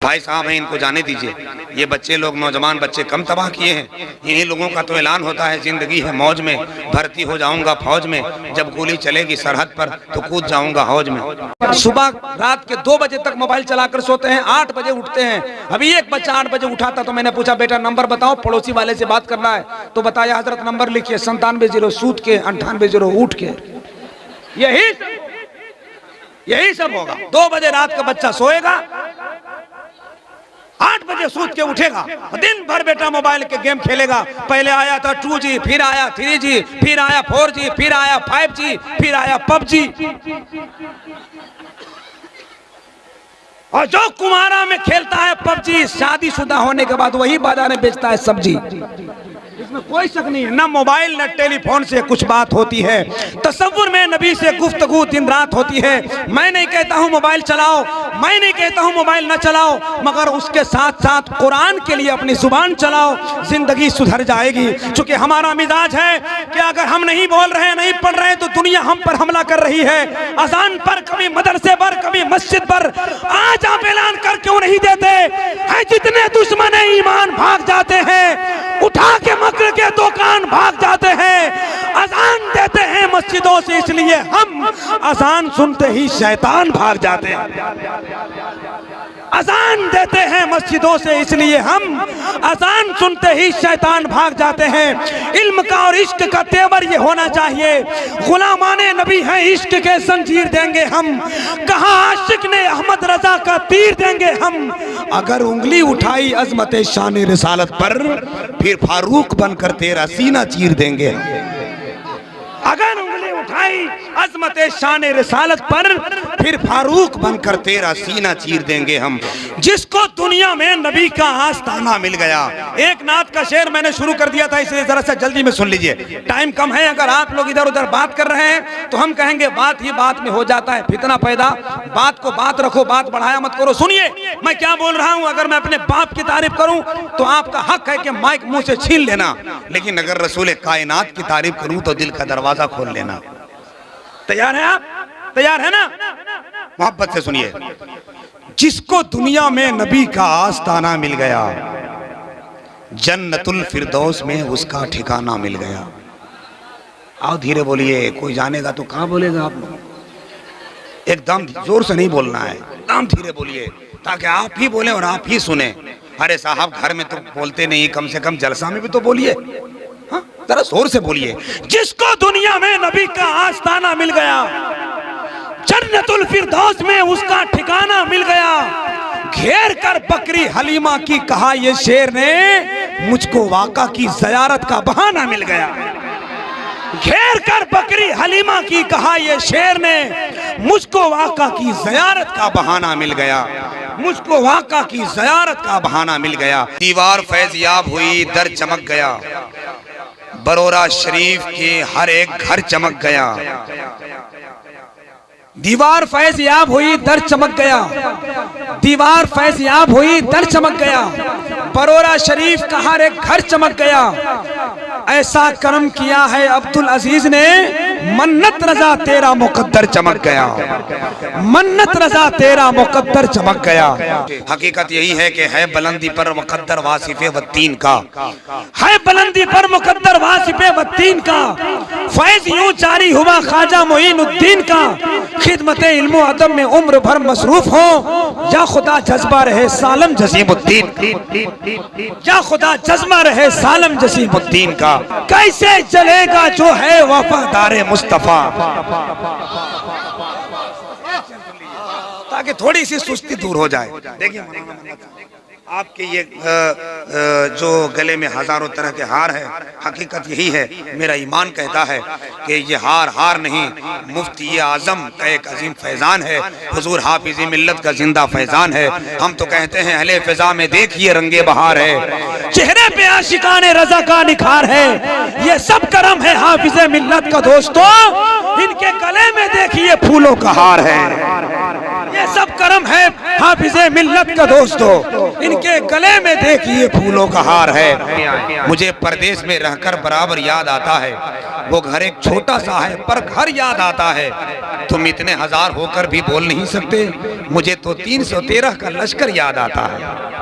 भाई साहब हैं, इनको जाने दीजिए। ये बच्चे लोग, नौजवान बच्चे कम तबाह किए हैं। इन्हीं लोगों का तो ऐलान होता है जिंदगी है मौज में, भर्ती हो जाऊंगा फौज में, जब गोली चलेगी सरहद पर तो कूद जाऊंगा हौज में। सुबह रात के 2 बजे तक मोबाइल चलाकर सोते हैं, 8 बजे उठते हैं। अभी एक बच्चा 8 बजे उठा था तो मैंने पूछा बेटा नंबर बताओ, पड़ोसी वाले से बात करना है। तो बताया हजरत नंबर लिखिए 97 सूत के 98 उठ के। यही सब होगा। 2 बजे रात का बच्चा सोएगा, 8 बजे सूत के उठेगा, दिन भर बेटा मोबाइल के गेम खेलेगा। पहले आया था 2G, फिर आया 3G, फिर आया 4G, फिर आया 5G, फिर आया PUBG। और जो कुमारा में खेलता है PUBG, शादीशुदा होने के बाद वही बाजार में बेचता है सब्जी। इसमें कोई शक नहीं है। ना मोबाइल न टेलीफोन से कुछ बात होती है, तसव्वुर में नबी से गुफ्तगू दिन रात होती है। मैं नहीं कहता हूँ मोबाइल चलाओ, मैं नहीं कहता हूँ मोबाइल न चलाओ, मगर उसके साथ साथ कुरान के लिए अपनी जुबान चलाओ, जिंदगी सुधर जाएगी। क्योंकि हमारा मिजाज है कि अगर हम नहीं बोल रहे, नहीं पढ़ रहे तो दुनिया हम पर हमला कर रही है। अजान पर, कभी मदरसे पर, कभी मस्जिद पर। आज आप ऐलान कर क्यों नहीं देते हैं? जितने दुश्मन ईमान भाग जाते हैं, उठा के मक्र के दुकान भाग जाते हैं। अजान देते हैं मस्जिदों से, इसलिए हम अजान सुनते ही शैतान भाग जाते हैं। अजान देते हैं मस्जिदों से, इसलिए हम अजान सुनते ही शैतान भाग जाते हैं। इल्म का और इश्क का तेवर ये होना चाहिए। गुलामाने नबी हैं, इश्क के जंजीर देंगे हम। कहा आशिक ने अहमद रजा का तीर देंगे हम। अगर उंगली उठाई अजमत शान रिसालत पर, फिर फारूक बनकर तेरा सीना चीर देंगे। अगर उंगली उठाई अजमत शान रिसालत पर, फिर फारूक बनकर तेरा सीना चीर देंगे हम। जिसको दुनिया में नबी का आस्ताना मिल गया। एक नात का शेर मैंने शुरू कर दिया था, इसलिए जरा सा जल्दी में सुन लीजिए, टाइम कम है। अगर आप लोग इधर उधर बात कर रहे हैं तो हम कहेंगे बात ही बात में हो जाता है फितना पैदा। बात को बात रखो, बात बढ़ाया मत करो। सुनिए मैं क्या बोल रहा हूं। अगर मैं अपने बाप की तारीफ करूं तो आपका हक है कि माइक मुंह से छीन लेना, लेकिन अगर रसूल कायनात की तारीफ करूं तो दिल का दरवाजा खोल लेना। तैयार है आप? तैयार है ना? मोहब्बत से सुनिए। जिसको दुनिया में नबी का आस्ताना मिल गया, जन्नतुल फिरदौस में उसका ठिकाना मिल गया। आओ धीरे बोलिए, कोई जानेगा तो कहां बोलेगा आप लोग। एकदम जोर से नहीं बोलना है, एकदम धीरे बोलिए ताकि आप ही बोले और आप ही सुने। अरे साहब घर में तो बोलते नहीं, कम से कम जलसा में भी तो बोलिए, जरा जोर से बोलिए। जिसको दुनिया में नबी का आस्ताना मिल गया, जन्नतुल फिरदौस में उसका ठिकाना मिल गया। घेर कर बकरी हलीमा की कहा ये शेर ने, मुझको वाका की ज़ियारत का बहाना मिल गया। घेर कर बकरी हलीमा की कहा ये शेर ने, मुझको वाका की ज़ियारत का बहाना मिल गया। मुझको वाका की ज़ियारत का बहाना मिल गया। दीवार फैज़याब हुई, दर चमक गया, बरोरा शरीफ के हर एक घर चमक गया। दीवार फैज़याब हुई, दर चमक गया। दीवार फैज़याब हुई, दर चमक गया। बरोरा शरीफ का हर एक घर चमक गया। ऐसा करम किया है अब्दुल अजीज ने, मन्नत रजा तेरा मुकद्दर चमक गया। मन्नत रजा तेरा मुकद्दर चमक गया। हकीकत यही है कि है बुलंदी पर मुकद्दर वासिफे वत्तीन का, है बुलंदी पर मुकद्दर वासिफे वत्तीन का। फैज यूं जारी हुआ ख्वाजा मोइनुद्दीन का, खिदमत इल्मो अदब में उम्र भर मसरूफ हो। या खुदा जज्बा रहे सालम जसीमुद्दीन, या खुदा जज्बा रहे सालम जसीमुद्दीन का। कैसे चलेगा जो है वफादार मुस्तफा। ताकि थोड़ी सी सुस्ती दूर हो जाए। देखिए आपके ये जो गले में हजारों तरह के हार है, हकीकत यही है। मेरा ईमान कहता है कि ये हार हार नहीं, मुफ्ती आजम का एक अजीम फैजान है। हुजूर हाफिज़ मिल्लत का जिंदा फैजान है। हम तो कहते हैं अहले फिजा में देखिए रंगे बहार है, चेहरे पे आशिकाने रजा का निखार है। ये सब करम है हाफिज़ मिल्लत का दोस्तों, इनके गले में देखिए फूलों का हार है। ये सब करम है हाफिज़े मिल्लत का दोस्तों। इनके गले में देखिए फूलों का हार है। मुझे परदेश में रहकर बराबर याद आता है, वो घर एक छोटा सा है पर घर याद आता है। तुम इतने हजार होकर भी बोल नहीं सकते, मुझे तो 313 का लश्कर याद आता है।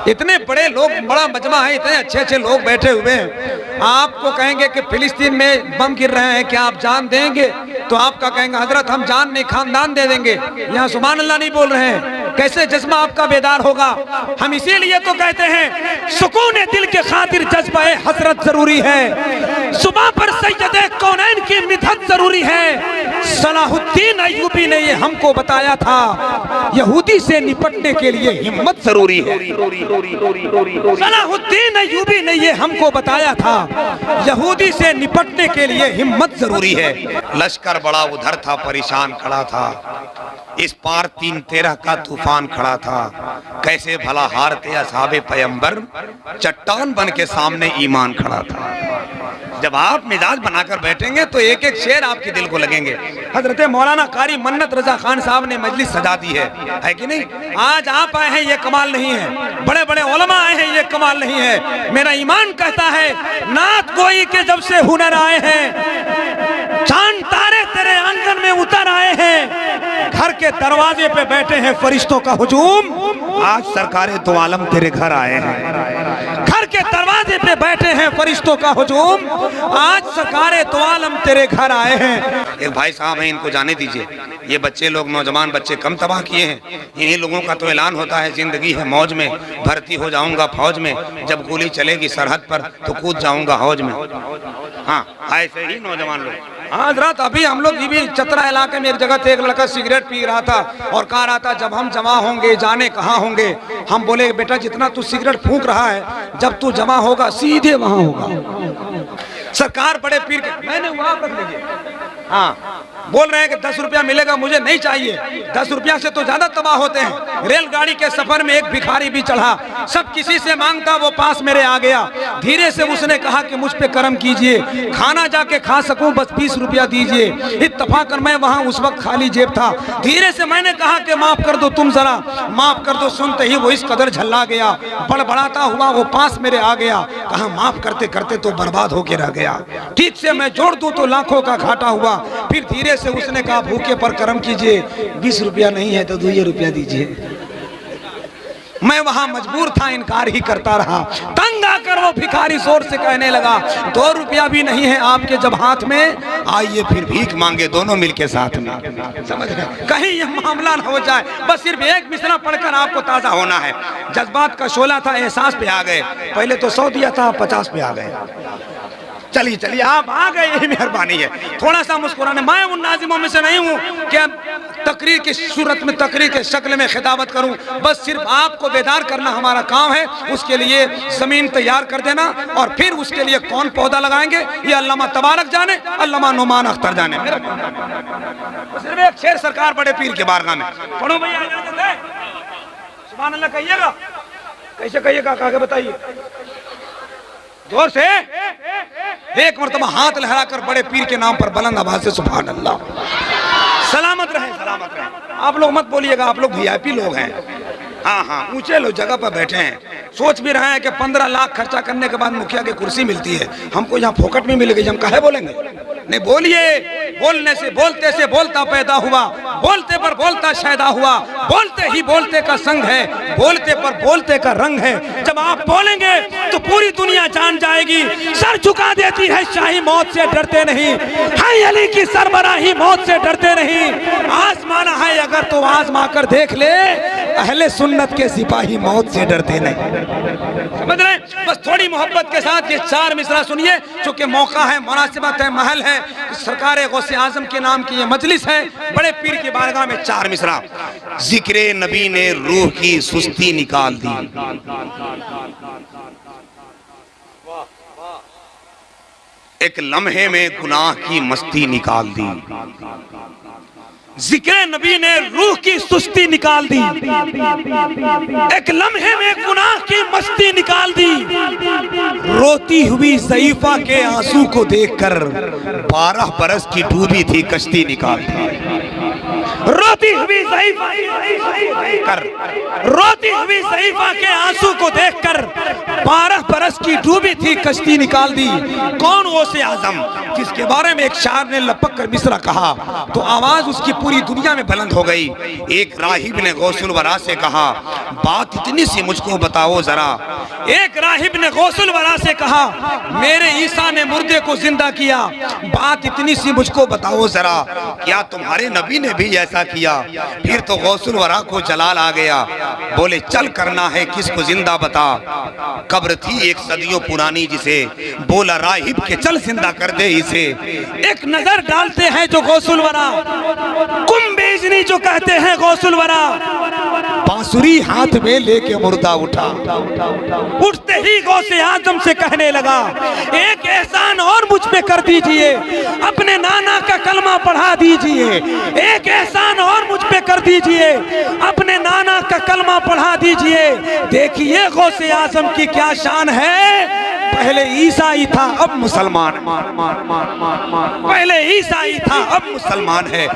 इतने बड़े लोग, बड़ा मजमा है, इतने अच्छे अच्छे लोग बैठे हुए हैं। आपको कहेंगे कि फिलिस्तीन में बम गिर रहे हैं, क्या आप जान देंगे? तो आपका कहेंगे हजरत हम जान नहीं खानदान दे देंगे। यहाँ सुभान अल्लाह नहीं बोल रहे हैं, कैसे जज्बा आपका बेदार होगा। हम इसीलिए तो कहते हैं सुकून दिल के खातिर जज्बा हसरत जरूरी है। सुबह पर सैयदे कौनैन की मिदहत जरूरी है। सलाहुद्दीन अय्यूबी ने ये हमको बताया था, यहूदी से निपटने के लिए हिम्मत जरूरी है। सलाहुद्दीन अय्यूबी ने ये हमको बताया था, यहूदी से निपटने के लिए हिम्मत जरूरी है। लश्कर बड़ा उधर था, परेशान खड़ा था, इस पार 313 का तूफान खड़ा था। कैसे भला हारते असहाबे पैगंबर, चट्टान बन के सामने ईमान खड़ा था। जब आप मिजाज बनाकर बैठेंगे तो एक एक शेर आपके दिल को लगेंगे। हजरत मौलाना कारी मन्नत रजा खान साहब ने मजलिस सजा दी है कि नहीं? आज आप आए हैं ये कमाल नहीं है, बड़े बड़े उलमा आए हैं ये कमाल नहीं है। मेरा ईमान कहता है नात गोई के जब से हुनर आए हैं, चांद तारे तेरे आंगन में उतर आए हैं, घर के दरवाजे पे बैठे हैं फरिश्तों का हुजूम, आज सरकारे तो आलम तेरे घर आए हैं। घर के दरवाजे पे बैठे हैं फरिश्तों का हुजूम, आज सरकारे तो आलम तेरे घर आए हैं। एक भाई साहब हैं, इनको जाने दीजिए। ये बच्चे लोग, नौजवान बच्चे कम तबाह किए हैं। इन्हीं लोगों का तो ऐलान होता है जिंदगी है मौज में, भर्ती हो जाऊंगा फौज में, जब गोली चलेगी सरहद पर तो कूद जाऊंगा हौज में। हाँ, ऐसे ही नौजवान लोग। हाँ रात अभी हम लोग भी चतरा इलाके में एक जगह थे, एक लड़का सिगरेट पी रहा था और कह रहा था जब हम जमा होंगे जाने कहाँ होंगे। हम बोले बेटा जितना तू सिगरेट फूंक रहा है, जब तू जमा होगा सीधे वहां होगा। सरकार बड़े पीर के, मैंने वहां रख लीजिए। हाँ, बोल रहे हैं कि 10 रुपया मिलेगा, मुझे नहीं चाहिए। 10 रुपया से तो ज्यादा तबाह होते हैं। रेलगाड़ी के सफर में एक भिखारी भी चढ़ा, सब किसी से मांगता, वो पास मेरे आ गया। धीरे से उसने कहा कि मुझ पे करम कीजिए, खाना जाके खा सकूं, बस 20 रुपया दीजिए। इत्तफाकन मैं वहां उस वक्त खाली जेब था। धीरे से मैंने कहा कि माफ कर दो, तुम जरा माफ कर दो। सुनते ही वो इस कदर झल्ला गया, बड़बड़ाता हुआ वो पास मेरे आ गया। कहा माफ करते करते तो बर्बाद होके रह गया, ठीक से मैं जोड़ दूं तो लाखों का घाटा हुआ। फिर धीरे से उसने कहा भूखे पर करम कीजिए, 20 रुपया नहीं है तो 2 रुपया दीजिए। मैं वहां मजबूर था, इनकार ही करता रहा। तंग आकर वो भिखारी जोर से कहने लगा 2 रुपया भी नहीं है आपके जब हाथ में, आइए फिर भीख मांगे दोनों मिलके साथ में। समझ रहे? कहीं ये मामला न हो जाए। बस सिर्फ एक मिसरा पढ़कर आपको ताजा होना है। जज्बात का शोला था, एहसास पे आ गए। पहले तो 100 दिया था, 50 पे आ गए। चलिए चलिए आप आ गए, यही मेहरबानी है। थोड़ा सा मुस्कुराने, मैं उन नाजिमों में से नहीं हूँ कि तकरीर की सूरत में, तकरीर के शक्ल में खिताबत करूँ। बस सिर्फ आपको बेदार करना हमारा काम है। उसके लिए ज़मीन तैयार कर देना और फिर उसके लिए कौन पौधा लगाएंगे ये अल्लामा तबारक जाने, अल्लामा नुमान अख्तर जाने। सिर्फ एक शेर सरकार बड़े पीर के बारगाह में पढ़ो भैया, सुभान अल्लाह कहिएगा। कैसे कहिएगा, कहा बताइए जोर से। एक मरतबा हाथ लहराकर बड़े पीर के नाम पर बुलंद आवाज से सुभान अल्लाह। सलामत रहे, सलामत रहे। आप लोग मत बोलिएगा, आप लोग वीआईपी लोग हैं। हाँ हाँ, ऊंचे लोग जगह पर बैठे हैं। सोच भी रहे हैं कि 15 लाख खर्चा करने के बाद मुखिया की कुर्सी मिलती है, हमको यहाँ फोकट में मिल गई, हम काहे बोलेंगे? नहीं बोलिए। बोलने से, बोलते से बोलता पैदा हुआ, बोलते पर बोलता शैदा हुआ, बोलते ही बोलते का संग है, बोलते पर बोलते का रंग है। जब आप बोलेंगे तो पूरी दुनिया जान जाएगी। सर झुका देती है शाही, मौत से डरते नहीं। हाय अली की सरबराही, मौत से डरते नहीं। आजमाना है अगर तो आजमा कर देख ले, अहले सुन्नत के सिपाही मौत से डरते नहीं। समझ रहे? बस थोड़ी मोहब्बत के साथ ये 4 मिसरा सुनिए, चूंकि मौका है, मुनासिबत है, महल है। सरकार गौसे आजम के नाम की ये मजलिस है, बड़े पीर की बारगाह में 4 मिसरा। जिक्रे नबी ने रूह की सुस्ती निकाल दी, एक लम्हे में गुनाह की मस्ती निकाल दी। जिक्र नबी ने रूह की सुस्ती निकाल दी, एक लम्हे में गुनाह की मस्ती निकाल दी। रोती हुई ज़ईफा के आंसू को देखकर 12 बरस की डूबी थी कश्ती निकाल दी। रोती हुई ज़ईफ़ा के आंसू को देखकर 12 बरस की डूबी थी कश्ती निकाल दी। कौन गौसे आजम जिसके बारे में एक शायर ने लपक कर मिसरा कहा तो आवाज उसकी पूरी दुनिया में बुलंद हो गई। एक राहिब ने गौसुल वरा से कहा बात इतनी सी मुझको बताओ जरा। एक राहिब ने गौसुल वरा से कहा मेरे ईसा ने मुर्दे को जिंदा किया, बात इतनी सी मुझको बताओ जरा। क्या तुम्हारे नबी ने भी ऐसा किया? फिर तो गौसुल वरा को जलाल आ गया, बोले चल करना है किसको जिंदा बता। कब्र थी एक सदियों पुरानी जिसे बोला राहिब के चल जिंदा कर दे इसे। एक नजर डालते हैं जो गौसुल वरा, कुंभेजनी जो कहते हैं गौसुल वरा, बांसुरी हाथ में लेके मुर्दा उठा। उठते ही गौसे आजम से कहने लगा एक एहसान और मुझ पे कर दीजिए, अपने नाना का कलमा पढ़ा दीजिए। एक एहसान और मुझ पे कर दीजिए, अपने नाना का कलमा पढ़ा दीजिए। देखिए गौसे आजम की क्या शान है, पहले ईसाई था अब मुसलमान, पहले ईसाई था अब मुसलमान है।